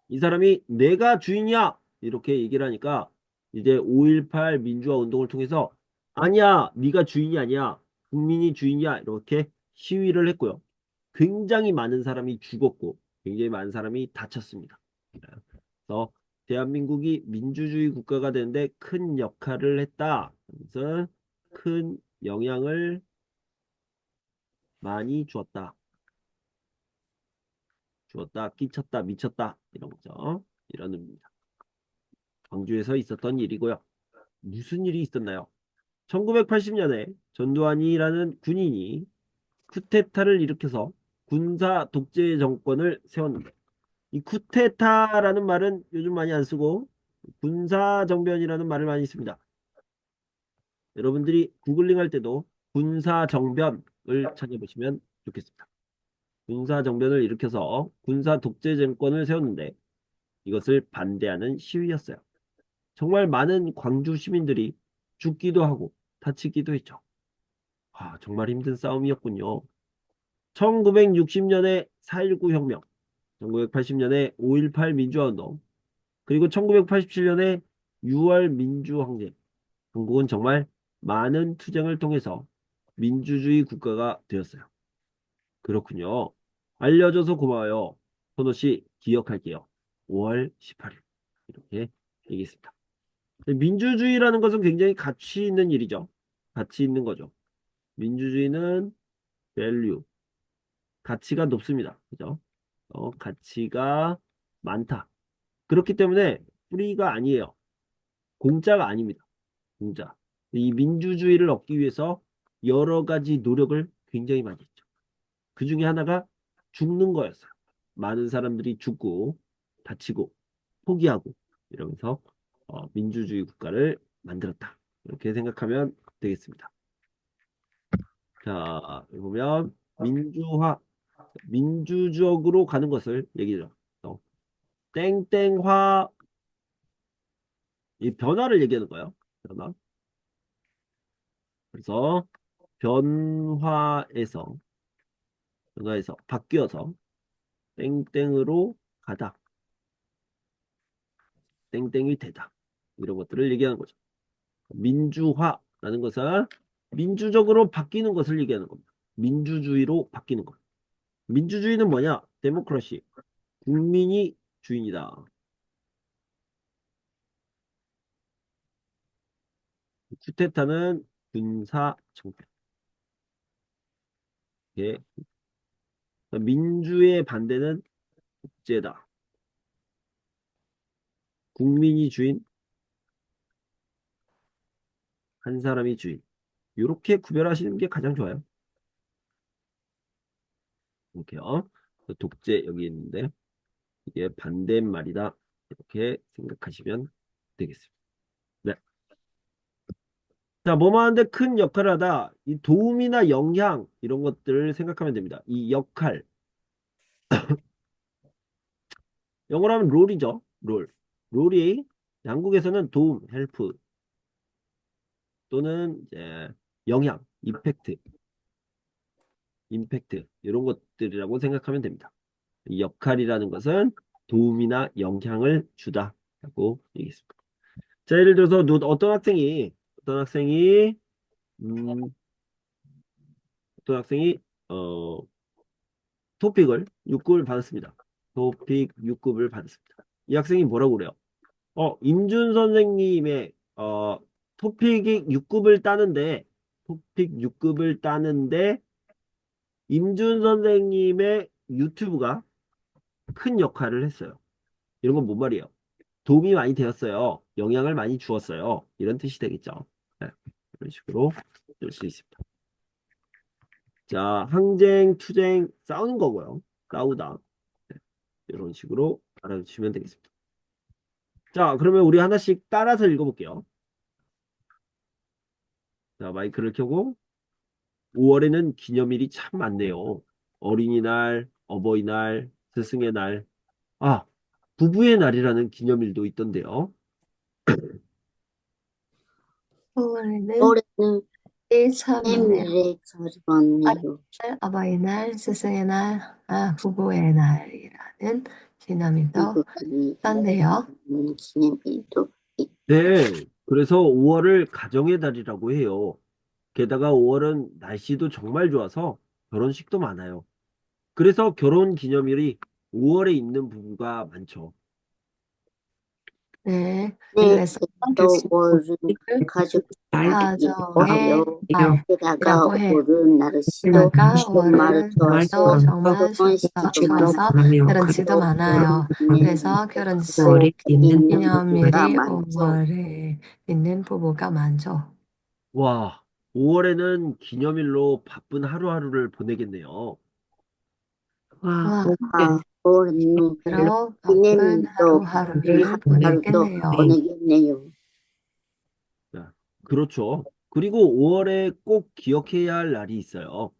이 사람이 내가 주인이야 이렇게 얘기를 하니까 이제 5.18 민주화 운동을 통해서 아니야 네가 주인이 아니야 국민이 주인이야 이렇게 시위를 했고요. 굉장히 많은 사람이 죽었고 굉장히 많은 사람이 다쳤습니다. 그래서 대한민국이 민주주의 국가가 되는데 큰 역할을 했다. 그래서 큰 영향을 많이 주었다, 끼쳤다, 미쳤다 이런 거죠. 이런 의미입니다. 광주에서 있었던 일이고요. 무슨 일이 있었나요? 1980년에 전두환이라는 군인이 쿠데타를 일으켜서 군사 독재 정권을 세웠는데 이 쿠데타라는 말은 요즘 많이 안 쓰고 군사 정변이라는 말을 많이 씁니다. 여러분들이 구글링 할 때도 군사 정변을 찾아보시면 좋겠습니다. 군사 정변을 일으켜서 군사 독재 정권을 세웠는데 이것을 반대하는 시위였어요. 정말 많은 광주 시민들이 죽기도 하고 다치기도 했죠. 정말 힘든 싸움이었군요. 1960년에 4.19 혁명, 1980년에 5.18 민주화운동, 그리고 1987년에 6월 민주항쟁. 한국은 정말 많은 투쟁을 통해서 민주주의 국가가 되었어요. 그렇군요. 알려줘서 고마워요. 선호 씨 기억할게요. 5월 18일. 이렇게 얘기했습니다. 민주주의라는 것은 굉장히 가치 있는 일이죠. 가치 있는 거죠. 민주주의는 value, 가치가 높습니다. 그죠? 가치가 많다. 그렇기 때문에 프리가 아니에요. 공짜가 아닙니다. 공짜. 이 민주주의를 얻기 위해서 여러 가지 노력을 굉장히 많이 했죠. 그 중에 하나가 죽는 거였어요. 많은 사람들이 죽고 다치고 포기하고 이러면서 민주주의 국가를 만들었다. 이렇게 생각하면 되겠습니다. 자, 여기 보면 민주적으로 가는 것을 얘기죠. 땡땡화, 이 변화를 얘기하는 거예요. 변화. 그래서 변화에서 바뀌어서 땡땡으로 가다. 땡땡이 되다. 이런 것들을 얘기하는 거죠. 민주화라는 것은 민주적으로 바뀌는 것을 얘기하는 겁니다. 민주주의로 바뀌는 것. 민주주의는 뭐냐? 데모크라시. 국민이 주인이다. 쿠데타는 군사 정권. 예. 민주의 반대는 독재다. 국민이 주인, 한 사람이 주인. 이렇게 구별하시는 게 가장 좋아요. 이렇게요. 독재 여기 있는데 이게 반대말이다. 이렇게 생각하시면 되겠습니다. 네. 자, 뭐뭐 하는데 큰 역할을 하다. 이 도움이나 영향 이런 것들을 생각하면 됩니다. 이 역할. 영어로 하면 롤이죠. 롤. 롤이 한국에서는 도움, 헬프 또는 이제 영향, 임팩트 이런 것들이라고 생각하면 됩니다. 이 역할이라는 것은 도움이나 영향을 주다라고 얘기했습니다. 자, 예를 들어서 어떤 학생이 음, 어떤 학생이 어, 토픽을 6급을 받았습니다. 토픽 6급을 받았습니다. 이 학생이 뭐라고 그래요? 임준 선생님의 토픽이 6급을 따는데 토픽 6급을 따는데 임준 선생님의 유튜브가 큰 역할을 했어요. 이런 건 뭔 말이에요? 도움이 많이 되었어요. 영향을 많이 주었어요. 이런 뜻이 되겠죠. 네, 이런 식으로 쓸 수 있습니다. 자, 항쟁, 투쟁, 싸우는 거고요. 싸우다. 네, 이런 식으로 알아주시면 되겠습니다. 자, 그러면 우리 하나씩 따라서 읽어볼게요. 자, 마이크를 켜고 5월에는 기념일이 참 많네요. 어린이날, 어버이날, 스승의 날, 아, 부부의 날이라는 기념일도 있던데요. 올해는 올해는 참 많네요. 생일에 잘 왔네요. 어버이날, 스승의 날, 부부의 날이라는 기념일도 있던데요. 기념일도 네, 그래서 5월을 가정의 달이라고 해요. 게다가 5월은 날씨도 정말 좋아서 결혼식도 많아요. 그래서 결혼 기념일이 5월에 있는 부부가 많죠. 네, 네, 그래서 또 올은 가족이 가정의 와요. 게다가 달이라고 해. 올은 날씨도 게다가 정말 5월은 좋아서 또 정말 결혼식도 좋아서 결혼식도 많아요. 그래서 결혼식 있는 기념일이 부부가 많죠. 5월에 있는 부부가 많죠. 와, 5월에는 기념일로 바쁜 하루하루를 보내겠네요. 와, 올해는 그로 바쁜 기념일도 하루하루를 하루도 보내겠네요. 보내겠네요. 자, 그렇죠. 그리고 5월에 꼭 기억해야 할 날이 있어요.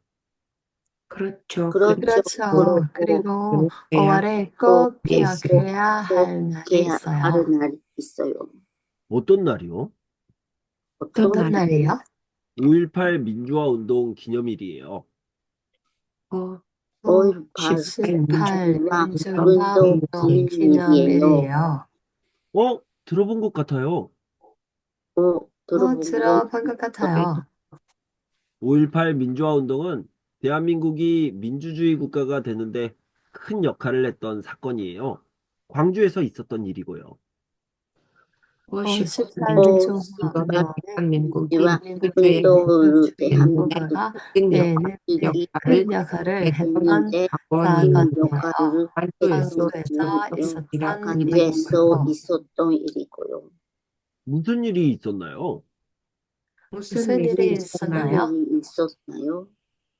그렇죠. 그리고 5월에 꼭 기억해야 할 날이 있어요. 하는 날이 있어요. 어떤 날이요? 어떤 날이요? 5.18 민주화 운동 기념일이에요. 5.18 18 민주화 운동 운동 기념일이에요. 기념일이에요. 들어본 것 같아요. 들어본 것 같아요. 5.18 민주화 운동은 대한민국이 민주주의 국가가 되는데 큰 역할을 했던 사건이에요. 광주에서 있었던 일이고요. 18 민주화 민주화 운동은 운동은 대한민국이 국가가 되는 큰 역할을 했던 했는데 사건이에요. 역할을 광주에서 있었던 일이고 있었던 일이고요. 무슨 일이 있었나요? 무슨 일이 있었나요? 있었나요?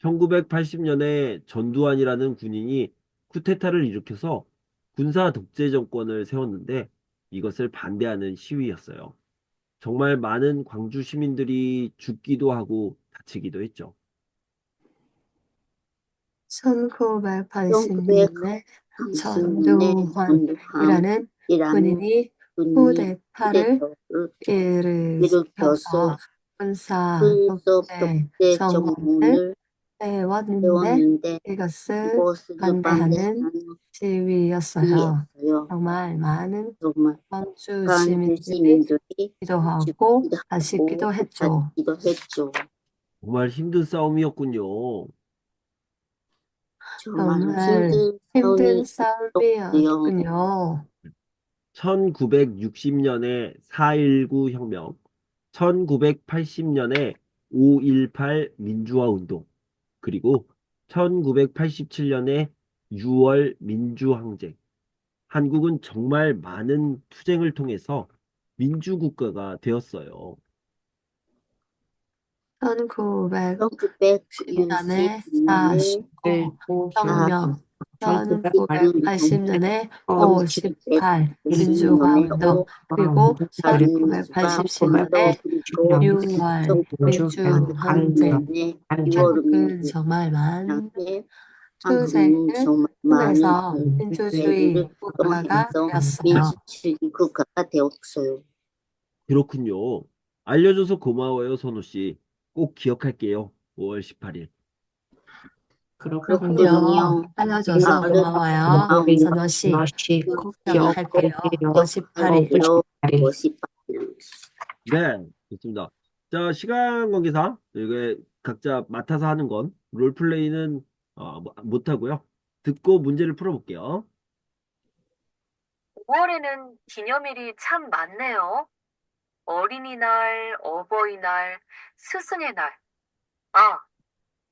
1980년에 전두환이라는 군인이 쿠데타를 일으켜서 군사 독재 정권을 세웠는데 이것을 반대하는 시위였어요. 정말 많은 광주 시민들이 죽기도 하고 다치기도 했죠. 1980년에 1930년에 전두환이라는 군인이 쿠데타를 일으켜서 군사 독재 정권을 세웠는데 이것을 반대하는 시위였어요. 정말 많은 광주 시민들이 기도하고 다시기도 했죠. 정말 힘든 싸움이었군요. 정말 힘든 싸움이었군요. 1960년에 4.19 혁명, 1980년에 5.18 민주화 운동, 그리고 1987년에 6월 민주항쟁. 한국은 정말 많은 투쟁을 통해서 민주국가가 되었어요. 1960년에 4.19 혁명, 1980년에 5.18 민주화 운동, 그리고 1987년에 6월 민주항쟁. 한국은 정말 많은 투쟁을 통해서 민주주의 국가가 되었어요. 그렇군요. 알려줘서 고마워요, 선우 씨. 꼭 기억할게요. 5월 18일. 그렇군요. 알려줘서 고마워요. 선호 씨, 꼭 기억할게요. 58일. 58일. 네, 좋습니다. 자, 시간 관계상 이게 각자 맡아서 하는 건 롤플레이는 못하고요. 듣고 문제를 풀어볼게요. 5월에는 기념일이 참 많네요. 어린이날, 어버이날, 스승의 날. 아,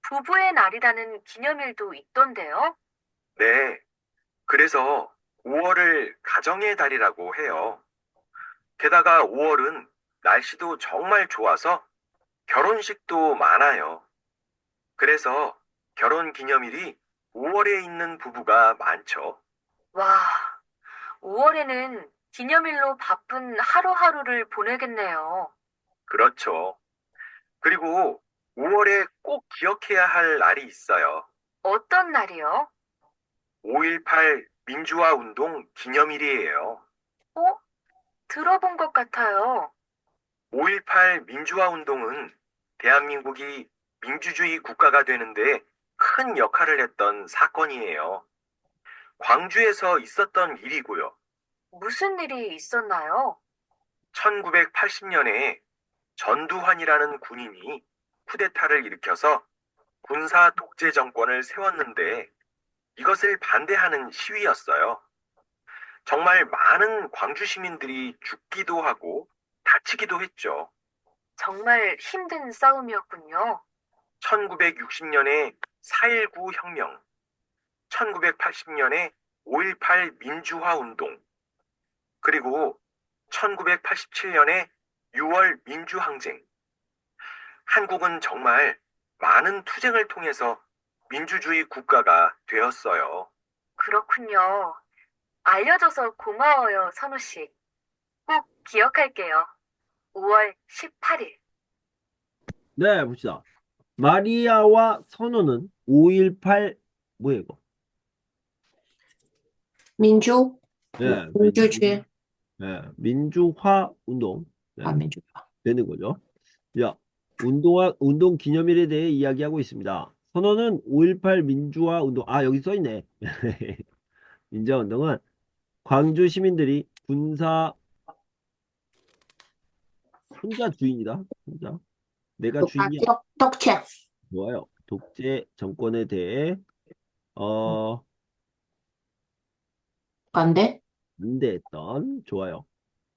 부부의 날이라는 기념일도 있던데요. 네. 그래서 5월을 가정의 달이라고 해요. 게다가 5월은 날씨도 정말 좋아서 결혼식도 많아요. 그래서 결혼 기념일이 5월에 있는 부부가 많죠. 와, 5월에는 기념일로 바쁜 하루하루를 보내겠네요. 그렇죠. 그리고 5월에 꼭 기억해야 할 날이 있어요. 어떤 날이요? 5.18 민주화 운동 기념일이에요. 어? 들어본 것 같아요. 5.18 민주화 운동은 대한민국이 민주주의 국가가 되는데 큰 역할을 했던 사건이에요. 광주에서 있었던 일이고요. 무슨 일이 있었나요? 1980년에 전두환이라는 군인이 쿠데타를 일으켜서 군사 독재 정권을 세웠는데 이것을 반대하는 시위였어요. 정말 많은 광주 시민들이 죽기도 하고 다치기도 했죠. 정말 힘든 싸움이었군요. 1960년에 4.19 혁명, 1980년에 5.18 민주화 운동, 그리고 1987년에 6월 민주항쟁. 한국은 정말 많은 투쟁을 통해서 민주주의 국가가 되었어요. 그렇군요. 알려줘서 고마워요, 선우 씨. 꼭 기억할게요. 5월 18일. 네, 봅시다. 마리아와 선호는 5.18 뭐예요, 이거? 民主 네, 민주주의. 민주화 운동. 네, 민주화. 되는 거죠. 자, 운동 기념일에 대해 이야기하고 있습니다. 선호는 5.18 민주화 운동, 여기 써 있네. 민주화 운동은 광주 시민들이 혼자 주인이다. 혼자. 내가 주인이야. 독재. 좋아요. 독재 정권에 대해, 어, 반대. 좋아요.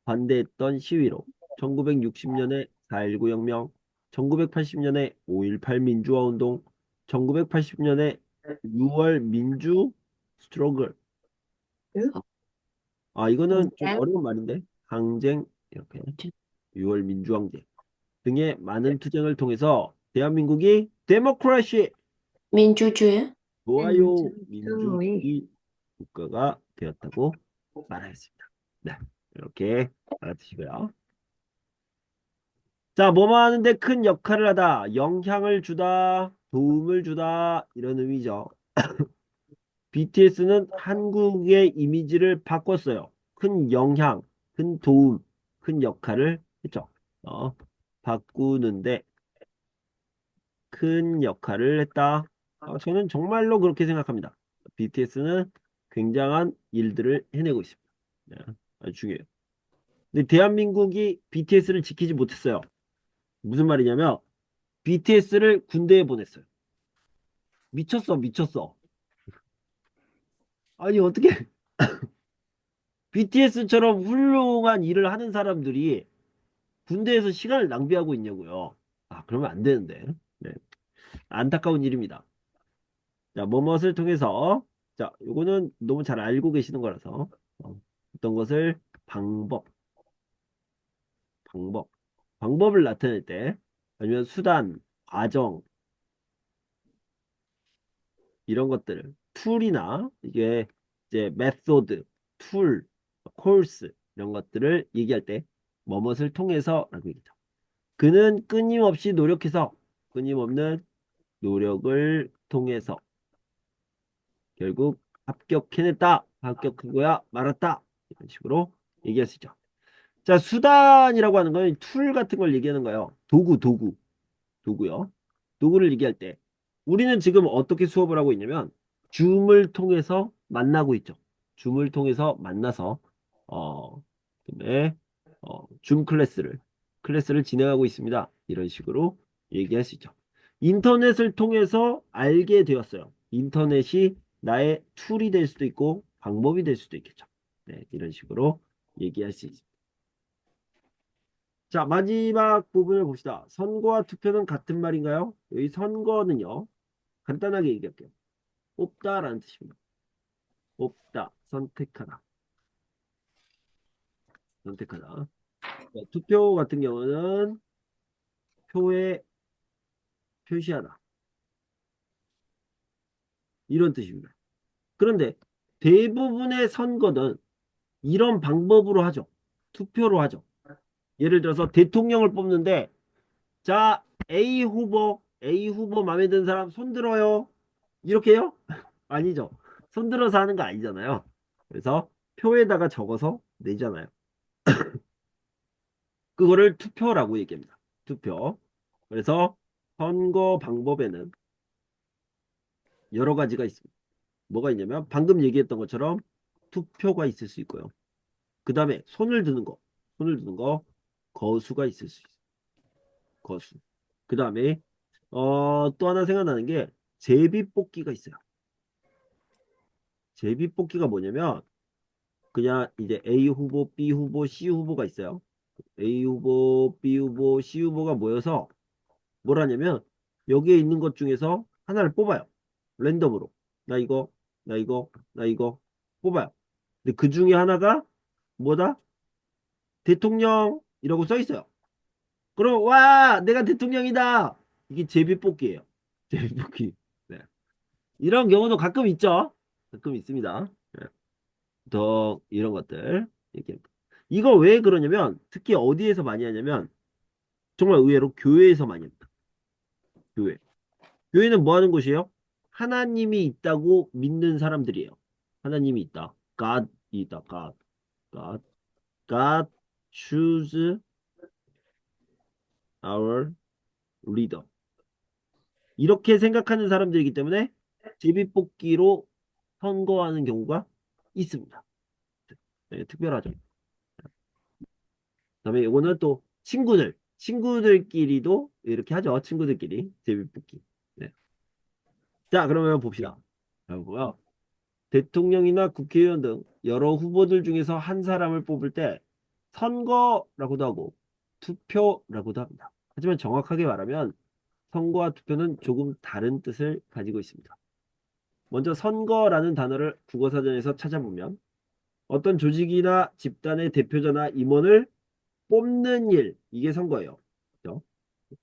반대했던 시위로 1960년에 4.19 혁명, 1980년에 5.18 민주화 운동, 1980년에 6월 민주 스트러글. 이거는 좀 어려운 말인데. 항쟁, 이렇게. 6월 민주항쟁 등의 많은 투쟁을 통해서 대한민국이 데모크라시, 민주주의. 좋아요, 민주주의 국가가 되었다고 말하겠습니다. 네, 이렇게 알아두시고요. 자, 뭐뭐 하는데 큰 역할을 하다, 영향을 주다, 도움을 주다 이런 의미죠. BTS는 한국의 이미지를 바꿨어요. 큰 영향, 큰 도움, 큰 역할을 했죠. 바꾸는데 큰 역할을 했다. 저는 정말로 그렇게 생각합니다. BTS는 굉장한 일들을 해내고 있습니다. 네, 아주 중요해요. 근데 대한민국이 BTS를 지키지 못했어요. 무슨 말이냐면 BTS를 군대에 보냈어요. 미쳤어, 미쳤어. 아니 어떻게 BTS처럼 훌륭한 일을 하는 사람들이 군대에서 시간을 낭비하고 있냐고요. 그러면 안 되는데. 네, 안타까운 일입니다. 자, 뭐뭇을 통해서, 자, 요거는 너무 잘 알고 계시는 거라서 어떤 것을 방법, 방법을 나타낼 때 아니면 수단, 과정 이런 것들을 툴이나 이게 이제 메소드, 툴, 코스 이런 것들을 얘기할 때 뭐뭇을 통해서라고 얘기죠. 그는 끊임없이 노력해서 끊임없는 노력을 통해서 결국 합격해냈다. 합격하고야 말았다. 이런 식으로 얘기할 수 있죠. 자, 수단이라고 하는 건 툴 같은 걸 얘기하는 거예요. 도구요. 도구를 얘기할 때 우리는 지금 어떻게 수업을 하고 있냐면 줌을 통해서 만나고 있죠. 줌을 통해서 만나서 그다음에 줌 클래스를 진행하고 있습니다. 이런 식으로 얘기할 수 있죠. 인터넷을 통해서 알게 되었어요. 인터넷이 나의 툴이 될 수도 있고 방법이 될 수도 있겠죠. 네, 이런 식으로 얘기할 수 있습니다. 자, 마지막 부분을 봅시다. 선거와 투표는 같은 말인가요? 여기 선거는요. 간단하게 얘기할게요. 뽑다라는 뜻입니다. 뽑다, 선택하다, 선택하다. 자, 투표 같은 경우는 표에 표시하다. 이런 뜻입니다. 그런데 대부분의 선거는 이런 방법으로 하죠. 투표로 하죠. 예를 들어서 대통령을 뽑는데 자, A 후보 마음에 드는 사람 손 들어요. 이렇게 해요? 아니죠. 손 들어서 하는 거 아니잖아요. 그래서 표에다가 적어서 내잖아요. 그거를 투표라고 얘기합니다. 투표. 그래서 선거 방법에는 여러 가지가 있습니다. 뭐가 있냐면 방금 얘기했던 것처럼 투표가 있을 수 있고요. 그 다음에 손을 드는 거 거수가 있을 수 있어요. 거수. 그 다음에 또 하나 생각나는 게 제비뽑기가 있어요. 제비뽑기가 뭐냐면 그냥 이제 A 후보, B 후보, C 후보가 있어요. A 후보, B 후보, C 후보가 모여서 뭘 하냐면 여기에 있는 것 중에서 하나를 뽑아요. 랜덤으로. 나 이거, 나 이거, 나 이거 뽑아요. 근데 그 중에 하나가 뭐다? 대통령이라고 써 있어요. 그럼 와, 내가 대통령이다. 이게 제비뽑기예요. 제비뽑기. 네. 이런 경우도 가끔 있죠. 가끔 있습니다. 네. 더 이런 것들 얘기합니다. 이거 왜 그러냐면 특히 어디에서 많이 하냐면 정말 의외로 교회에서 많이 합니다. 교회. 교회는 뭐 하는 곳이에요? 하나님이 있다고 믿는 사람들이에요. 하나님이 있다. God이 있다. God. God. God choose our leader. 이렇게 생각하는 사람들이기 때문에 제비뽑기로 선거하는 경우가 있습니다. 네, 특별하죠. 그다음에 이거는 또 친구들끼리도 이렇게 하죠. 친구들끼리 제비뽑기. 네. 자, 그러면 봅시다. 자, 보고요. 대통령이나 국회의원 등 여러 후보들 중에서 한 사람을 뽑을 때 선거라고도 하고 투표라고도 합니다. 하지만 정확하게 말하면 선거와 투표는 조금 다른 뜻을 가지고 있습니다. 먼저 선거라는 단어를 국어사전에서 찾아보면 어떤 조직이나 집단의 대표자나 임원을 뽑는 일, 이게 선거예요. 그죠?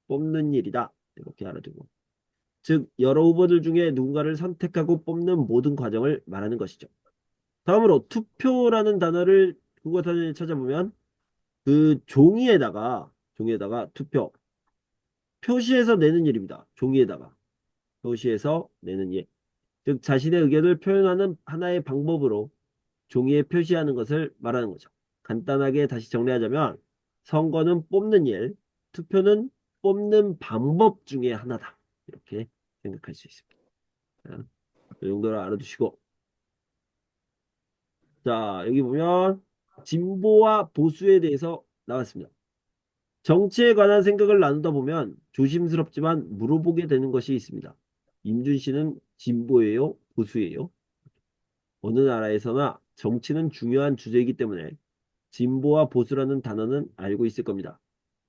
뽑는 일이다. 이렇게 알아두고. 즉, 여러 후보들 중에 누군가를 선택하고 뽑는 모든 과정을 말하는 것이죠. 다음으로 투표라는 단어를 국어사전에 찾아보면 그 종이에다가 투표, 표시해서 내는 일입니다. 종이에다가 표시해서 내는 일. 즉, 자신의 의견을 표현하는 하나의 방법으로 종이에 표시하는 것을 말하는 거죠. 간단하게 다시 정리하자면 선거는 뽑는 일, 투표는 뽑는 방법 중에 하나다. 이렇게 생각할 수 있습니다. 자, 이 정도를 알아두시고 자, 여기 보면 진보와 보수에 대해서 나왔습니다. 정치에 관한 생각을 나누다 보면 조심스럽지만 물어보게 되는 것이 있습니다. 임준 씨는 진보예요? 보수예요? 어느 나라에서나 정치는 중요한 주제이기 때문에 진보와 보수라는 단어는 알고 있을 겁니다.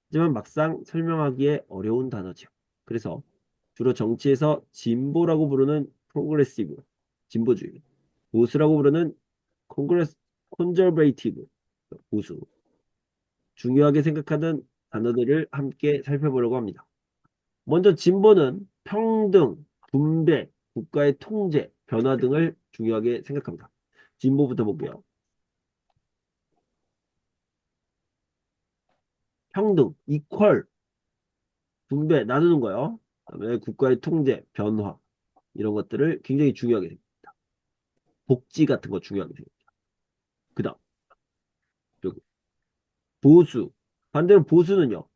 하지만 막상 설명하기에 어려운 단어죠. 그래서 주로 정치에서 진보라고 부르는 프로그레시브, 진보주의, 보수라고 부르는 콘저베이티브, 보수, 중요하게 생각하는 단어들을 함께 살펴보려고 합니다. 먼저 진보는 평등, 분배, 국가의 통제, 변화 등을 중요하게 생각합니다. 진보부터 볼게요. 평등, 이퀄, 분배, 나누는 거요. 그다음에 국가의 통제, 변화 이런 것들을 굉장히 중요하게 생각합니다. 복지 같은 거 중요하게 생각합니다. 그 다음 여기 보수, 반대로 보수는요.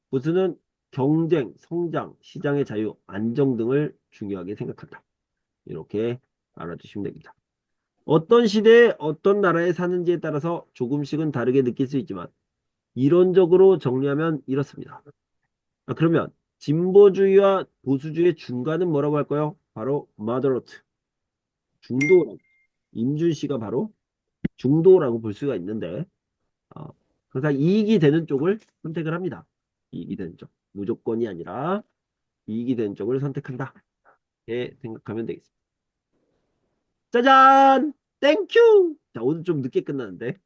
보수는 경쟁, 성장, 시장의 자유, 안정 등을 중요하게 생각한다. 이렇게 알아두시면 됩니다. 어떤 시대에 어떤 나라에 사는지에 따라서 조금씩은 다르게 느낄 수 있지만 이론적으로 정리하면 이렇습니다. 그러면 진보주의와 보수주의의 중간은 뭐라고 할까요? 바로 moderate, 중도. 임준 씨가 바로 중도라고 볼 수가 있는데 그래서 이익이 되는 쪽을 선택을 합니다. 이익이 되는 쪽. 무조건이 아니라 이익이 되는 쪽을 선택한다. 예, 생각하면 되겠습니다. 짜잔! 땡큐! 자, 오늘 좀 늦게 끝났는데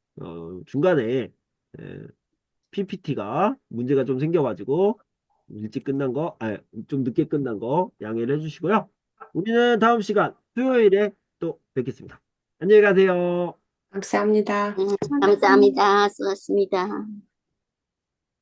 중간에 PPT가 문제가 좀 생겨가지고 일찍 끝난 거, 좀 늦게 끝난 거 양해를 해주시고요. 우리는 다음 시간 수요일에 또 뵙겠습니다. 안녕히 가세요. 감사합니다. 감사합니다. 수고하셨습니다.